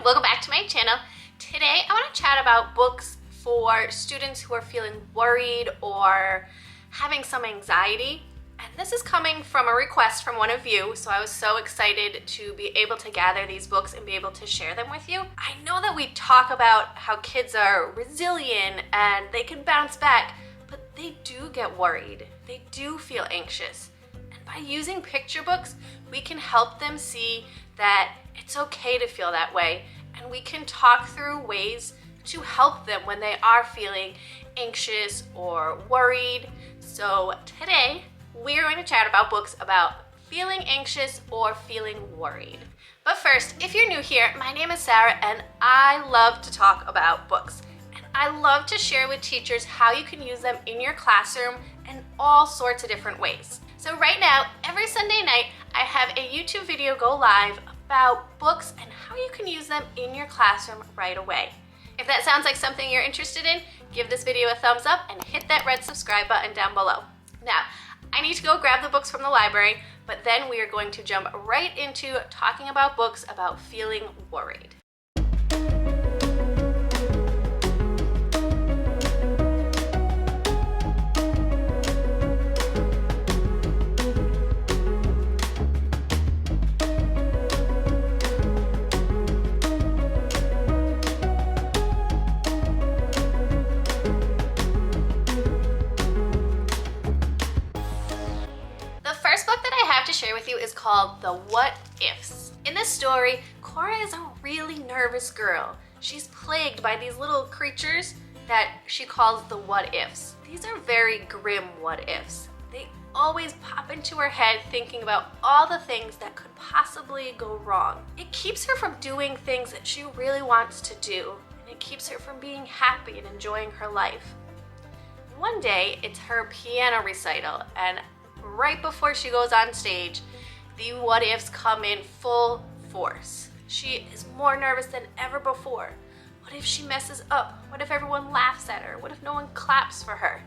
Welcome back to my channel. Today I want to chat about books for students who are feeling worried or having some anxiety. And this is coming from a request from one of you, so I was so excited to be able to gather these books and be able to share them with you. I know that we talk about how kids are resilient and they can bounce back, but they do get worried. They do feel anxious. And by using picture books, we can help them see that it's okay to feel that way, and we can talk through ways to help them when they are feeling anxious or worried. So today, we're going to chat about books about feeling anxious or feeling worried. But first, if you're new here, my name is Sara and I love to talk about books. And I love to share with teachers how you can use them in your classroom in all sorts of different ways. So right now, every Sunday night, I have a YouTube video go live about books and how you can use them in your classroom right away. If that sounds like something you're interested in, give this video a thumbs up and hit that red subscribe button down below. Now, I need to go grab the books from the library, but then we are going to jump right into talking about books about feeling worried. To share with you is called The What Ifs. In this story, Cora is a really nervous girl. She's plagued by these little creatures that she calls the what ifs. These are very grim what ifs. They always pop into her head thinking about all the things that could possibly go wrong. It keeps her from doing things that she really wants to do, and it keeps her from being happy and enjoying her life. One day, it's her piano recital, and right before she goes on stage, the what ifs come in full force. She is more nervous than ever before. What if she messes up? What if everyone laughs at her? What if no one claps for her?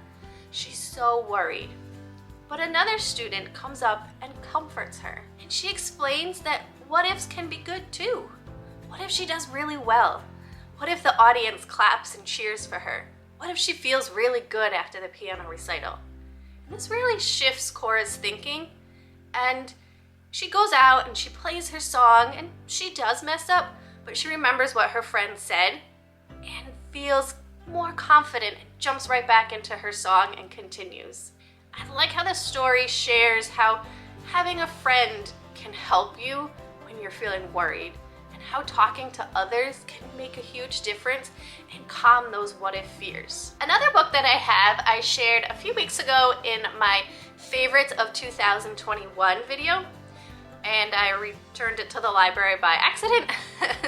She's so worried. But another student comes up and comforts her, and she explains that what ifs can be good too. What if she does really well? What if the audience claps and cheers for her? What if she feels really good after the piano recital? This really shifts Cora's thinking, and she goes out and she plays her song, and she does mess up, but she remembers what her friend said and feels more confident and jumps right back into her song and continues. I like how the story shares how having a friend can help you when you're feeling worried, and how talking to others can make a huge difference and calm those what-if fears. Another book that I shared a few weeks ago in my Favorites of 2021 video, and I returned it to the library by accident,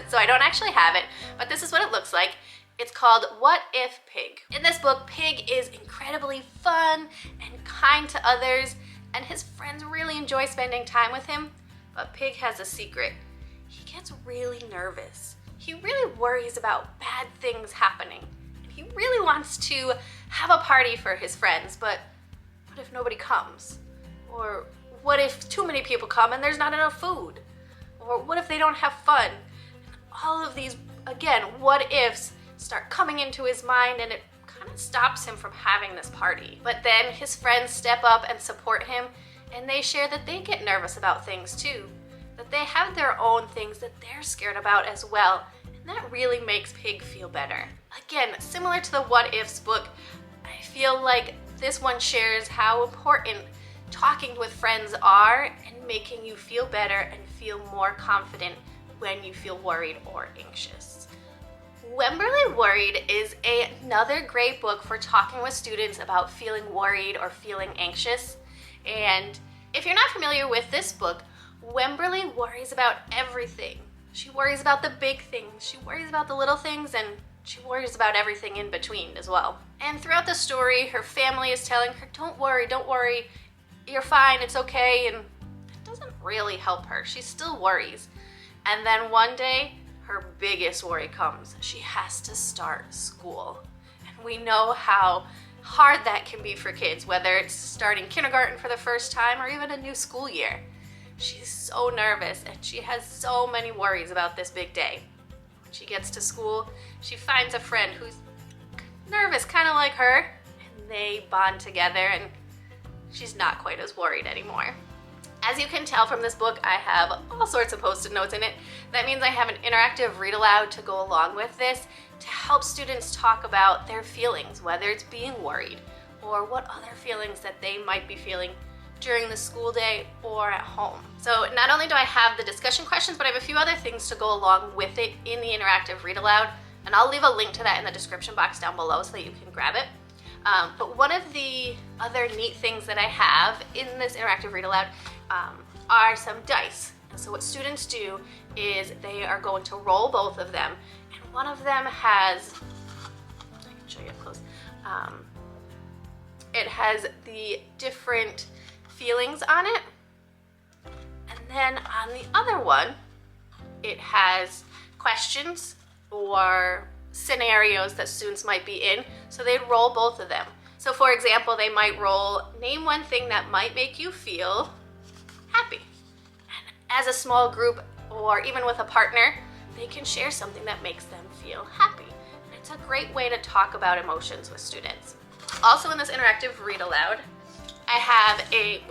so I don't actually have it, but this is what it looks like. It's called What If Pig. In this book, Pig is incredibly fun and kind to others, and his friends really enjoy spending time with him, but Pig has a secret. He gets really nervous. He really worries about bad things happening. And he really wants to have a party for his friends, but what if nobody comes? Or what if too many people come and there's not enough food? Or what if they don't have fun? And all of these, again, what ifs start coming into his mind, and it kind of stops him from having this party. But then his friends step up and support him, and they share that they get nervous about things too. That they have their own things that they're scared about as well, and that really makes Pig feel better. Again, similar to the What Ifs book, I feel like this one shares how important talking with friends are and making you feel better and feel more confident when you feel worried or anxious. Wemberly Worried is another great book for talking with students about feeling worried or feeling anxious. And if you're not familiar with this book, Wemberly worries about everything. She worries about the big things, she worries about the little things, and she worries about everything in between as well. And throughout the story, her family is telling her, don't worry, you're fine, it's okay, and that doesn't really help her. She still worries. And then one day, her biggest worry comes. She has to start school. And we know how hard that can be for kids, whether it's starting kindergarten for the first time or even a new school year. She's so nervous and she has so many worries about this big day. When she gets to school, she finds a friend who's nervous, kind of like her, and they bond together, and she's not quite as worried anymore. As you can tell from this book, I have all sorts of post-it notes in it. That means I have an interactive read aloud to go along with this to help students talk about their feelings, whether it's being worried or what other feelings that they might be feeling during the school day or at home. So not only do I have the discussion questions, but I have a few other things to go along with it in the interactive read aloud, and I'll leave a link to that in the description box down below so that you can grab it. But one of the other neat things that I have in this interactive read aloud are some dice. And so what students do is they are going to roll both of them, and one of them has, I can show you up close, it has the different feelings on it, and then on the other one it has questions or scenarios that students might be in, so they'd roll both of them. So for example, they might roll, name one thing that might make you feel happy. And as a small group or even with a partner, they can share something that makes them feel happy. And it's a great way to talk about emotions with students. Also in this interactive read aloud, I have a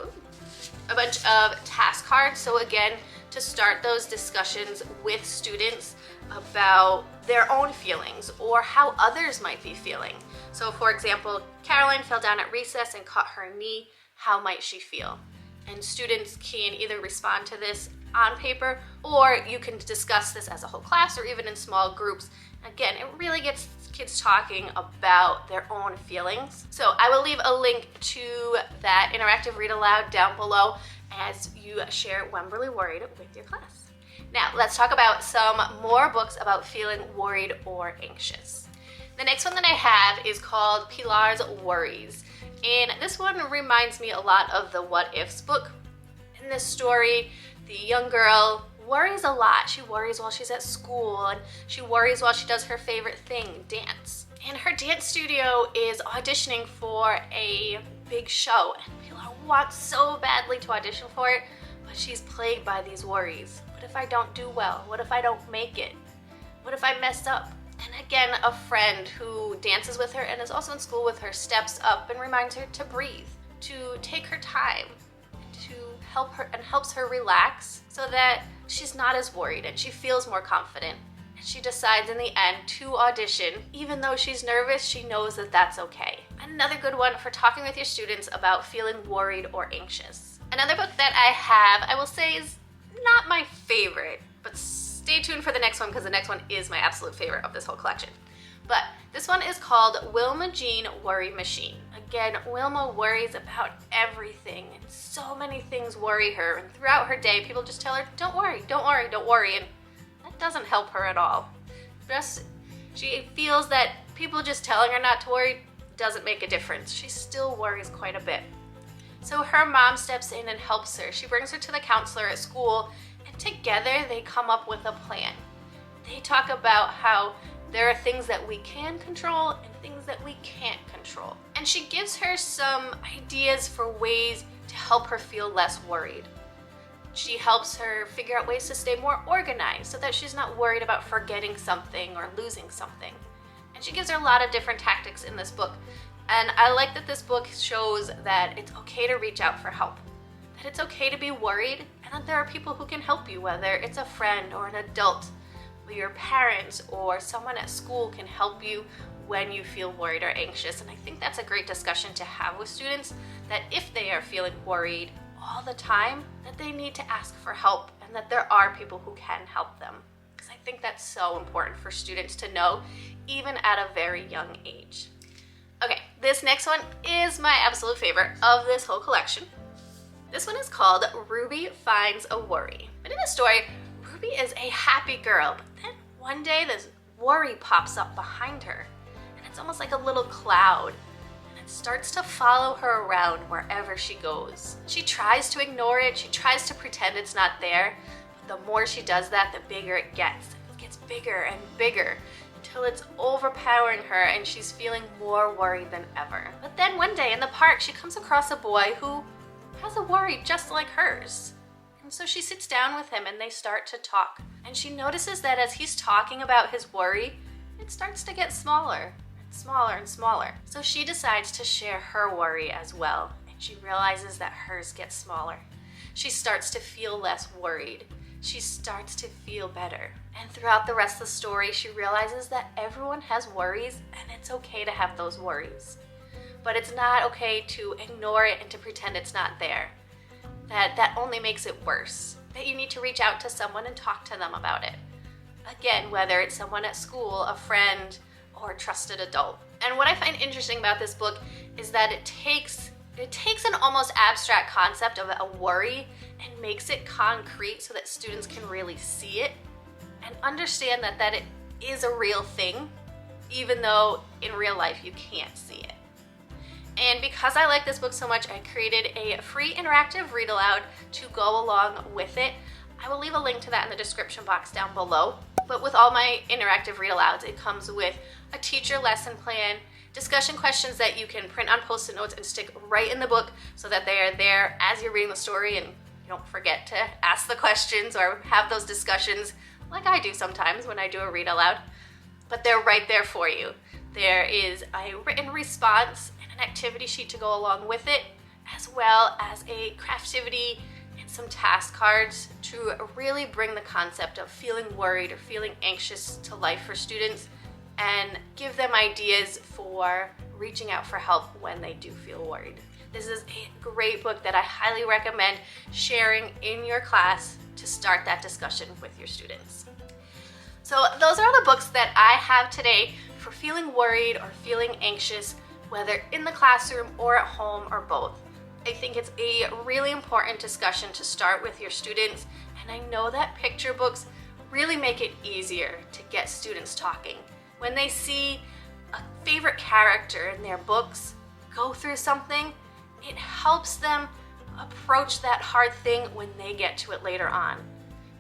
bunch of task cards. So again, to start those discussions with students about their own feelings or how others might be feeling. So for example, Caroline fell down at recess and cut her knee. How might she feel? And students can either respond to this on paper, or you can discuss this as a whole class or even in small groups. Again, it really gets kids talking about their own feelings. So I will leave a link to that interactive read aloud down below as you share Wemberly Worried with your class. Now, let's talk about some more books about feeling worried or anxious. The next one that I have is called Pilars Worryes. And this one reminds me a lot of the What Ifs book. In this story, the young girl worries a lot. She worries while she's at school, and she worries while she does her favorite thing, dance. And her dance studio is auditioning for a big show, and Pilar wants so badly to audition for it, but she's plagued by these worries. What if I don't do well? What if I don't make it? What if I mess up? And again, a friend who dances with her and is also in school with her steps up and reminds her to breathe, to take her time, to help her and helps her relax so that she's not as worried and she feels more confident. And she decides in the end to audition. Even though she's nervous, she knows that that's okay. Another good one for talking with your students about feeling worried or anxious. Another book that I have, I will say, is not my favorite, but stay tuned for the next one because the next one is my absolute favorite of this whole collection. But this one is called Wilma Jean Worry Machine. Again, Wilma worries about everything, and so many things worry her, and throughout her day people just tell her, don't worry, don't worry, don't worry, and that doesn't help her at all. She feels that people just telling her not to worry doesn't make a difference. She still worries quite a bit. So her mom steps in and helps her. She brings her to the counselor at school, and together they come up with a plan. They talk about how there are things that we can control and things that we can't control. And she gives her some ideas for ways to help her feel less worried. She helps her figure out ways to stay more organized so that she's not worried about forgetting something or losing something. And she gives her a lot of different tactics in this book. And I like that this book shows that it's okay to reach out for help, that it's okay to be worried, and that there are people who can help you, whether it's a friend or an adult, or your parents or someone at school can help you when you feel worried or anxious. And I think that's a great discussion to have with students, that if they are feeling worried all the time, that they need to ask for help and that there are people who can help them. Because I think that's so important for students to know, even at a very young age. Okay, this next one is my absolute favorite of this whole collection. This one is called Ruby Finds a Worry. And in this story, Ruby is a happy girl, but then one day this worry pops up behind her, and it's almost like a little cloud, and it starts to follow her around wherever she goes. She tries to ignore it, she tries to pretend it's not there, but the more she does that, the bigger it gets. It gets bigger and bigger until it's overpowering her and she's feeling more worried than ever. But then one day in the park, she comes across a boy who has a worry just like hers. And so she sits down with him and they start to talk. And she notices that as he's talking about his worry, it starts to get smaller and smaller and smaller. So she decides to share her worry as well, and she realizes that hers gets smaller. She starts to feel less worried. She starts to feel better. And throughout the rest of the story, she realizes that everyone has worries, and it's okay to have those worries. But it's not okay to ignore it and to pretend it's not there. That only makes it worse. That you need to reach out to someone and talk to them about it. Again, whether it's someone at school, a friend, or a trusted adult. And what I find interesting about this book is that it takes an almost abstract concept of a worry and makes it concrete so that students can really see it and understand that it is a real thing, even though in real life you can't see it. And because I like this book so much, I created a free interactive read aloud to go along with it. I will leave a link to that in the description box down below. But with all my interactive read alouds, it comes with a teacher lesson plan, discussion questions that you can print on post-it notes and stick right in the book so that they are there as you're reading the story and you don't forget to ask the questions or have those discussions like I do sometimes when I do a read aloud. But they're right there for you. There is a written response and an activity sheet to go along with it, as well as a craftivity and some task cards to really bring the concept of feeling worried or feeling anxious to life for students and give them ideas for reaching out for help when they do feel worried. This is a great book that I highly recommend sharing in your class to start that discussion with your students. So those are the books that I have today for feeling worried or feeling anxious, whether in the classroom or at home or both. I think it's a really important discussion to start with your students, and I know that picture books really make it easier to get students talking. When they see a favorite character in their books go through something, it helps them approach that hard thing when they get to it later on.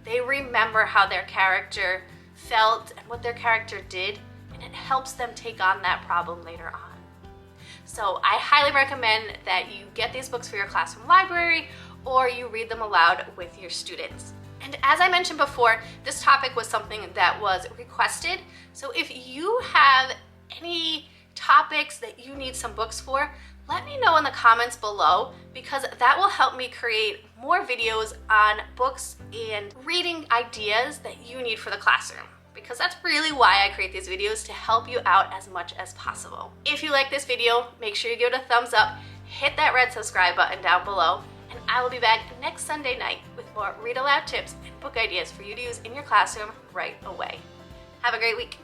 They remember how their character felt and what their character did, and it helps them take on that problem later on. So I highly recommend that you get these books for your classroom library or you read them aloud with your students. And as I mentioned before, this topic was something that was requested. So if you have any topics that you need some books for, let me know in the comments below, because that will help me create more videos on books and reading ideas that you need for the classroom. Because that's really why I create these videos, to help you out as much as possible. If you like this video, make sure you give it a thumbs up, hit that red subscribe button down below, and I will be back next Sunday night with more read aloud tips and book ideas for you to use in your classroom right away. Have a great week.